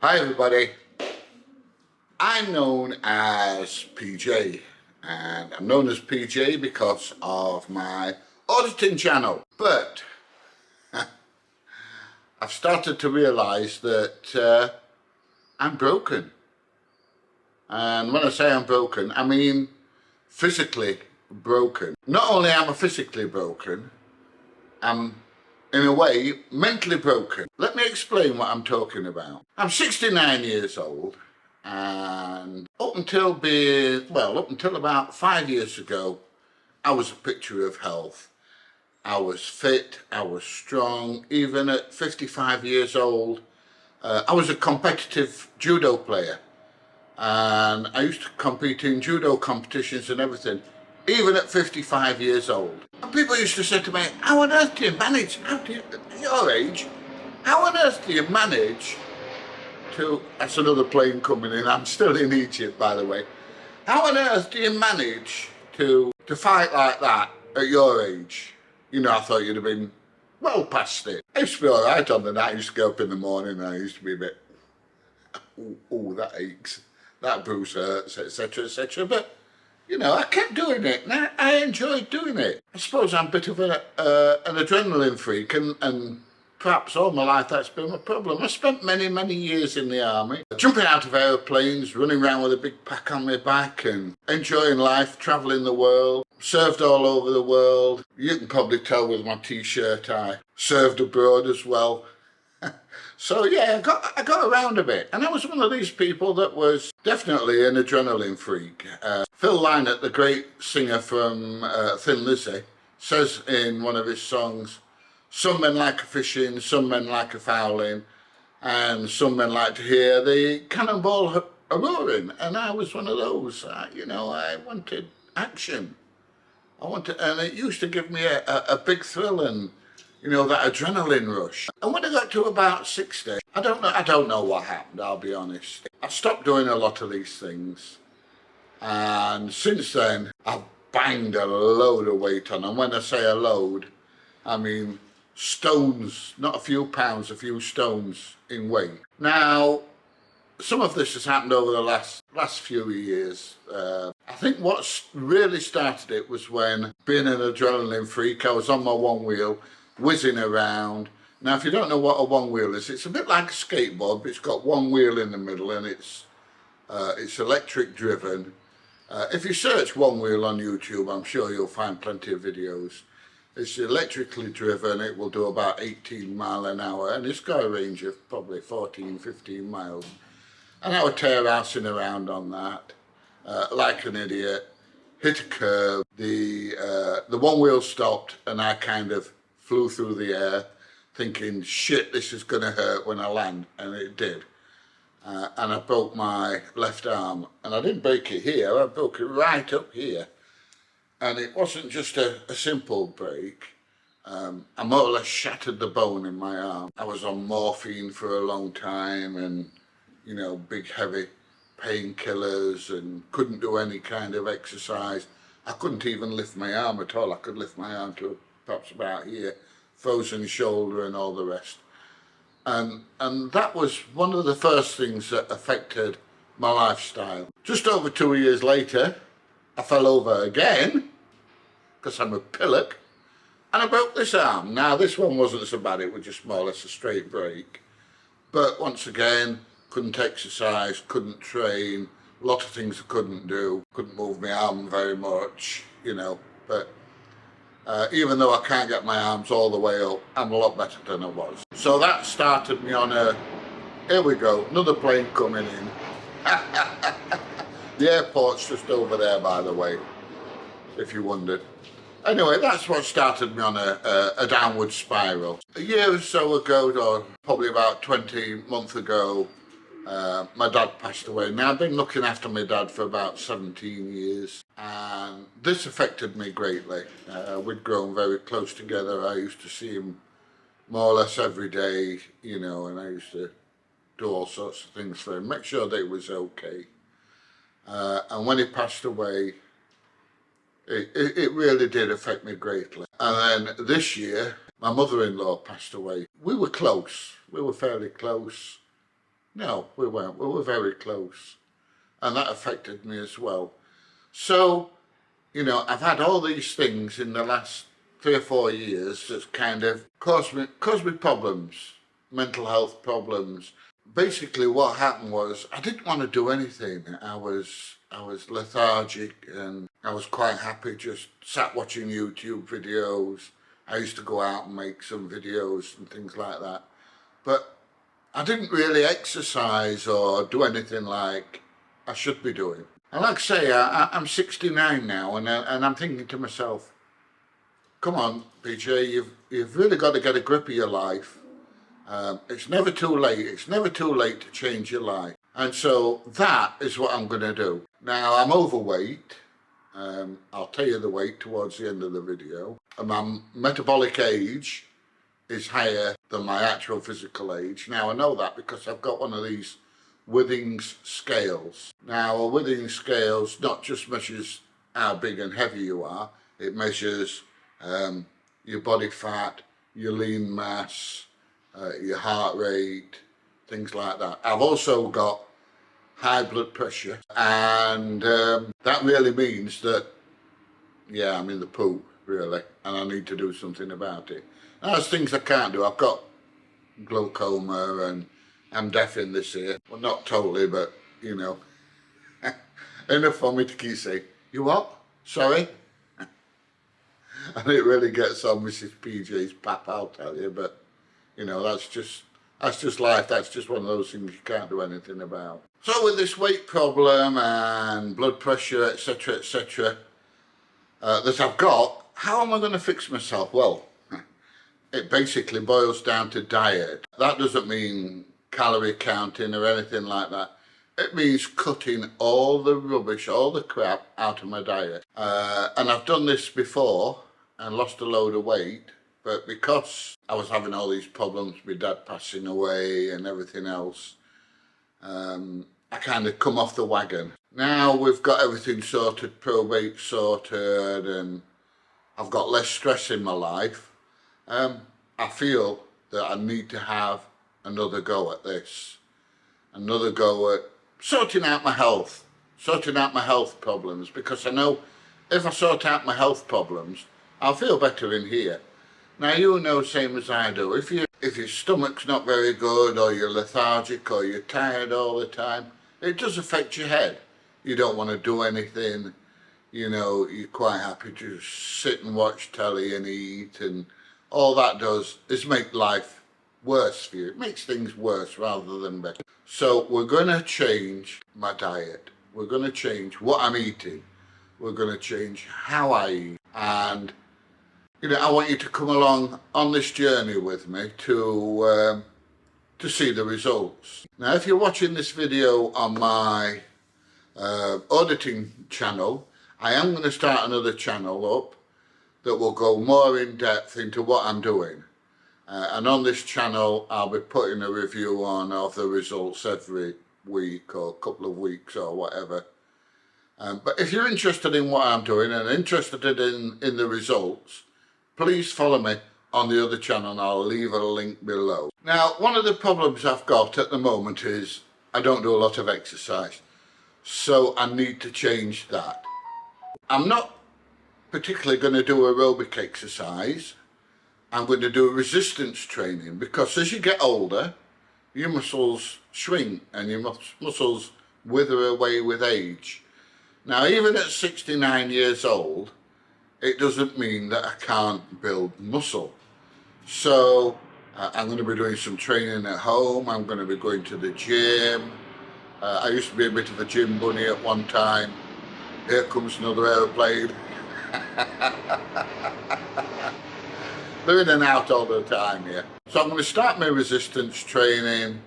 Hi everybody, I'm known as PJ, and I'm known as PJ because of my auditing channel, but I've started to realise that I'm broken. And when I say I'm broken, I mean physically broken. Not only am I physically broken, I'm in a way mentally broken. Let me explain what I'm talking about. I'm 69 years old, and up until about 5 years ago, I was a picture of health. I was fit, I was strong. Even at 55 years old, I was a competitive judo player, and I used to compete in judo competitions and everything, even at 55 years old. And people used to say to me, how on earth do you manage, at your age, how on earth do you manage to, that's another plane coming in, I'm still in Egypt by the way, how on earth do you manage to fight like that at your age? You know, I thought you'd have been well past it. I used to be alright on the night. I used to get up in the morning and I used to be a bit, oh, that aches, that bruise hurts, etc, etc. But, you know, I kept doing it and I enjoyed doing it. I suppose I'm a bit of an adrenaline freak, and perhaps all my life that's been a problem. I spent many years in the army, jumping out of aeroplanes, running around with a big pack on my back and enjoying life, travelling the world. Served all over the world. You can probably tell with my t-shirt I served abroad as well. So yeah, I got around a bit, and I was one of these people that was definitely an adrenaline freak. Phil Lynott, the great singer from Thin Lizzy, says in one of his songs, some men like a fishing, some men like a fowling, and some men like to hear the cannonball a roaring. And I was one of those. You know, I wanted action. And it used to give me a big thrill and, you know, that adrenaline rush. And when I got to about 60, I don't know what happened, I'll be honest. I stopped doing a lot of these things. And since then, I've banged a load of weight on. And when I say a load, I mean stones, not a few pounds, a few stones in weight. Now, some of this has happened over the last few years. I think what's really started it was when, being an adrenaline freak, I was on my one wheel, whizzing around. Now, if you don't know what a one wheel is, it's a bit like a skateboard, but it's got one wheel in the middle and it's electric driven. If you search one wheel on YouTube, I'm sure you'll find plenty of videos. It's electrically driven, it will do about 18 miles an hour, and it's got a range of probably 14, 15 miles. And I was tear-housing around on that, like an idiot, hit a curve, the one wheel stopped and I kind of flew through the air thinking, shit, this is going to hurt when I land, and it did. And I broke my left arm, and I didn't break it here, I broke it right up here. And it wasn't just a simple break. I more or less shattered the bone in my arm. I was on morphine for a long time and, you know, big heavy painkillers, and couldn't do any kind of exercise. I couldn't even lift my arm at all. I could lift my arm to perhaps about here, frozen shoulder and all the rest. And that was one of the first things that affected my lifestyle. Just over 2 years later, I fell over again, because I'm a pillock, and I broke this arm. Now this one wasn't so bad, it was just more or less a straight break. But once again, couldn't exercise, couldn't train, a lot of things I couldn't do, couldn't move my arm very much, you know. But even though I can't get my arms all the way up, I'm a lot better than I was. So that started me on here we go, another plane coming in. The airport's just over there, by the way, if you wondered. Anyway, that's what started me on a downward spiral. A year or so ago, or probably about 20 months ago, my dad passed away. Now, I've been looking after my dad for about 17 years, and this affected me greatly. We'd grown very close together. I used to see him more or less every day, you know, and I used to do all sorts of things for him, make sure that he was okay. And when he passed away, it really did affect me greatly. And then this year, my mother-in-law passed away. We were close. We were fairly close. No, we weren't. We were very close. And that affected me as well. So, you know, I've had all these things in the last 3 or 4 years that's kind of caused me problems, mental health problems. Basically what happened was I didn't want to do anything. I was lethargic, and I was quite happy just sat watching YouTube videos. I used to go out and make some videos and things like that. But I didn't really exercise or do anything like I should be doing. And like I say, I'm 69 now, and I'm thinking to myself, come on, PJ, you've really got to get a grip of your life. It's never too late. It's never too late to change your life. And so that is what I'm going to do. Now, I'm overweight. I'll tell you the weight towards the end of the video. And my metabolic age is higher than my actual physical age. Now, I know that because I've got one of these Withings scales. Now, a Withings scales not just measures how big and heavy you are, it measures your body fat, your lean mass, your heart rate, things like that. I've also got high blood pressure, and that really means that, yeah, I'm in the poo, really, and I need to do something about it. Now, there's things I can't do. I've got glaucoma, and I'm deaf in this ear. Well, not totally, but, you know, enough for me to keep saying, you what? Sorry? And it really gets on Mrs. PJ's pap, I'll tell you, but, you know, that's just life. That's just one of those things you can't do anything about. So with this weight problem and blood pressure, etc., that I've got, how am I going to fix myself? Well, it basically boils down to diet. That doesn't mean calorie counting or anything like that. It means cutting all the rubbish, all the crap out of my diet. And I've done this before and lost a load of weight, but because I was having all these problems, my dad passing away and everything else, I kind of come off the wagon. Now we've got everything sorted, probate sorted, and I've got less stress in my life. I feel that I need to have another go at this. Another go at sorting out my health problems, because I know if I sort out my health problems, I'll feel better in here. Now, you know, same as I do, if your stomach's not very good, or you're lethargic, or you're tired all the time, it does affect your head. You don't want to do anything, you know, you're quite happy to sit and watch telly and eat, and all that does is make life worse for you. It makes things worse rather than better. So we're going to change my diet. We're going to change what I'm eating. We're going to change how I eat. And, you know, I want you to come along on this journey with me to see the results. Now, if you're watching this video on my auditing channel, I am going to start another channel up that will go more in depth into what I'm doing. And on this channel, I'll be putting a review on of the results every week or a couple of weeks or whatever. But if you're interested in what I'm doing and interested in the results, please follow me on the other channel, and I'll leave a link below. Now, one of the problems I've got at the moment is I don't do a lot of exercise. So I need to change that. I'm not particularly going to do aerobic exercise. I'm going to do resistance training, because as you get older, your muscles shrink and your muscles wither away with age. Now, even at 69 years old, it doesn't mean that I can't build muscle. So I'm going to be doing some training at home. I'm going to be going to the gym. I used to be a bit of a gym bunny at one time. Here comes another aeroplane. They're in and out all the time here. So I'm going to start my resistance training,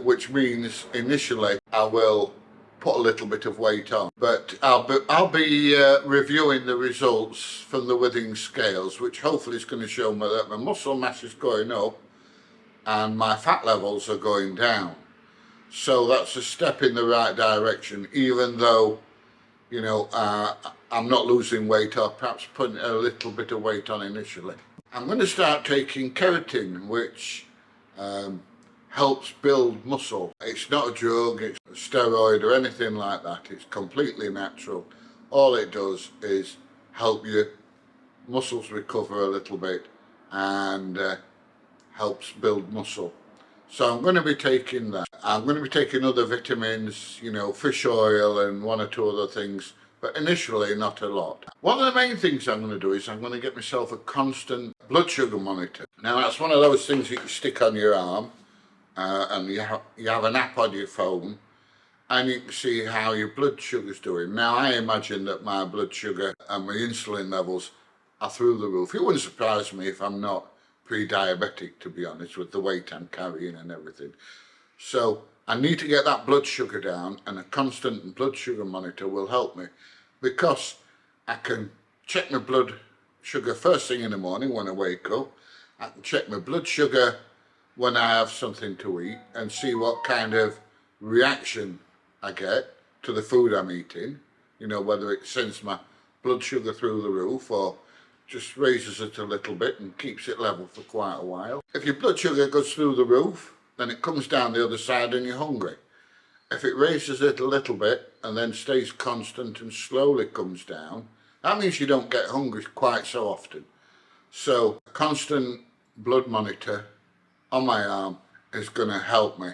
which means initially I will put a little bit of weight on. But I'll be reviewing the results from the Withings scales, which hopefully is going to show me that my muscle mass is going up and my fat levels are going down. So that's a step in the right direction, even though, you know, I'm not losing weight, or perhaps putting a little bit of weight on initially. I'm going to start taking keratin, which helps build muscle. It's not a drug, it's a steroid or anything like that. It's completely natural. All it does is help your muscles recover a little bit and helps build muscle. So I'm going to be taking that. I'm going to be taking other vitamins, you know, fish oil and one or two other things, but initially not a lot. One of the main things I'm going to do is I'm going to get myself a constant blood sugar monitor. Now that's one of those things that you stick on your arm and you have an app on your phone and you can see how your blood sugar's doing. Now I imagine that my blood sugar and my insulin levels are through the roof. It wouldn't surprise me if I'm not pre-diabetic, to be honest, with the weight I'm carrying and everything. So I need to get that blood sugar down, and a constant blood sugar monitor will help me, because I can check my blood sugar first thing in the morning when I wake up. I can check my blood sugar when I have something to eat and see what kind of reaction I get to the food I'm eating, you know, whether it sends my blood sugar through the roof or just raises it a little bit and keeps it level for quite a while. If your blood sugar goes through the roof, then it comes down the other side and you're hungry. If it raises it a little bit and then stays constant and slowly comes down, that means you don't get hungry quite so often. So a constant blood monitor on my arm is going to help me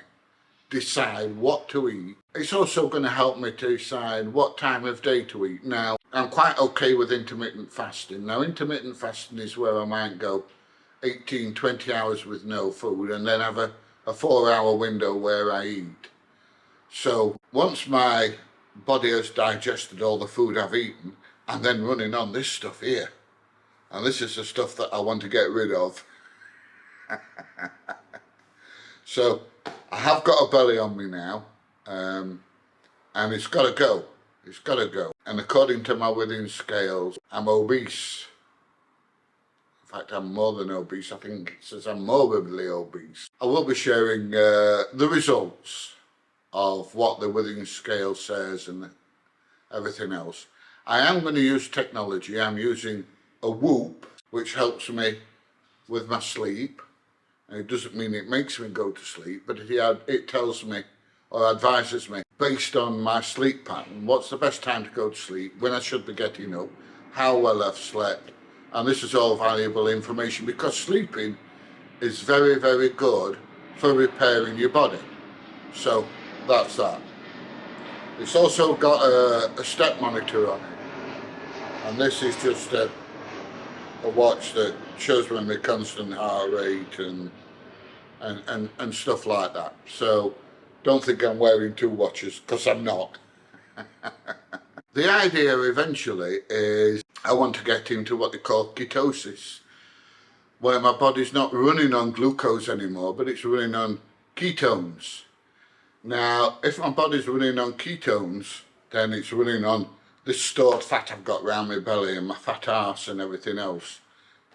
decide what to eat. It's also going to help me to decide what time of day to eat. Now, I'm quite okay with intermittent fasting. Now, intermittent fasting is where I might go 18, 20 hours with no food and then have a 4-hour window where I eat. So once my body has digested all the food I've eaten, I'm then running on this stuff here. And this is the stuff that I want to get rid of. So I have got a belly on me now, and it's got to go. It's got to go. And according to my withing scales, I'm obese. In fact, I'm more than obese. I think it says I'm morbidly obese. I will be sharing the results of what the withing scale says and everything else. I am going to use technology. I'm using a Whoop, which helps me with my sleep. And it doesn't mean it makes me go to sleep, but it tells me or advises me based on my sleep pattern, what's the best time to go to sleep, when I should be getting up, how well I've slept. And this is all valuable information because sleeping is very, very good for repairing your body. So that's that. It's also got a step monitor on it. And this is just a watch that shows me my constant heart rate and stuff like that. So don't think I'm wearing two watches, because I'm not. The idea eventually is I want to get into what they call ketosis, where my body's not running on glucose anymore, but it's running on ketones. Now, if my body's running on ketones, then it's running on this stored fat I've got around my belly and my fat arse and everything else,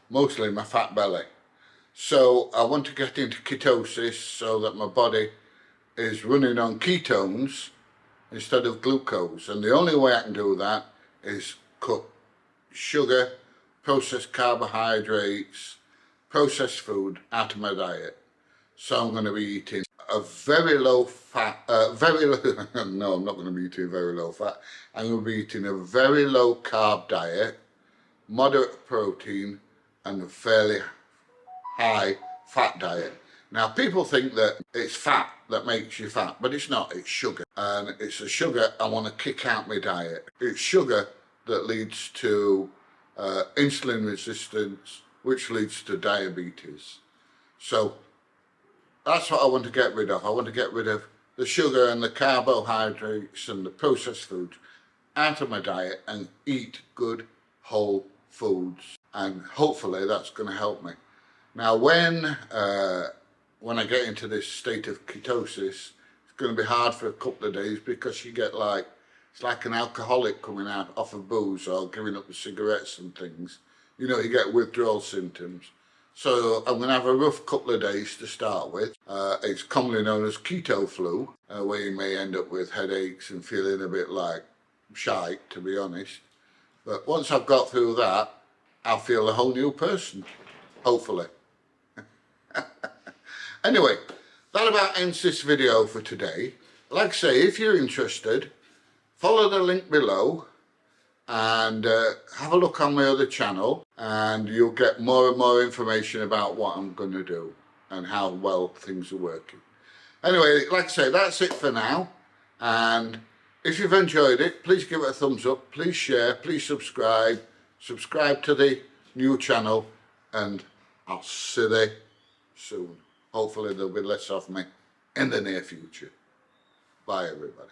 mostly my fat belly. So I want to get into ketosis so that my body is running on ketones instead of glucose. And the only way I can do that is cut sugar, processed carbohydrates, processed food out of my diet. So I'm going to be eating a very low fat, no, I'm not going to be eating very low fat. I'm going to be eating a very low carb diet, moderate protein, and a fairly high fat diet. Now, people think that it's fat that makes you fat, but it's not, it's sugar. And it's the sugar I want to kick out my diet. It's sugar that leads to insulin resistance, which leads to diabetes. So that's what I want to get rid of. I want to get rid of the sugar and the carbohydrates and the processed foods out of my diet and eat good whole foods. And hopefully that's going to help me. Now, when I get into this state of ketosis, it's going to be hard for a couple of days because you get like, it's like an alcoholic coming out off of booze or giving up the cigarettes and things. You know, you get withdrawal symptoms. So I'm going to have a rough couple of days to start with. It's commonly known as keto flu, where you may end up with headaches and feeling a bit like shite, to be honest. But once I've got through that, I'll feel a whole new person, hopefully. Anyway, that about ends this video for today. Like I say, if you're interested, follow the link below and have a look on my other channel, and you'll get more and more information about what I'm going to do and how well things are working. Anyway, like I say, that's it for now, and if you've enjoyed it, please give it a thumbs up, please share, please subscribe to the new channel, and I'll see you soon. Hopefully there'll be less of me in the near future. Bye everybody.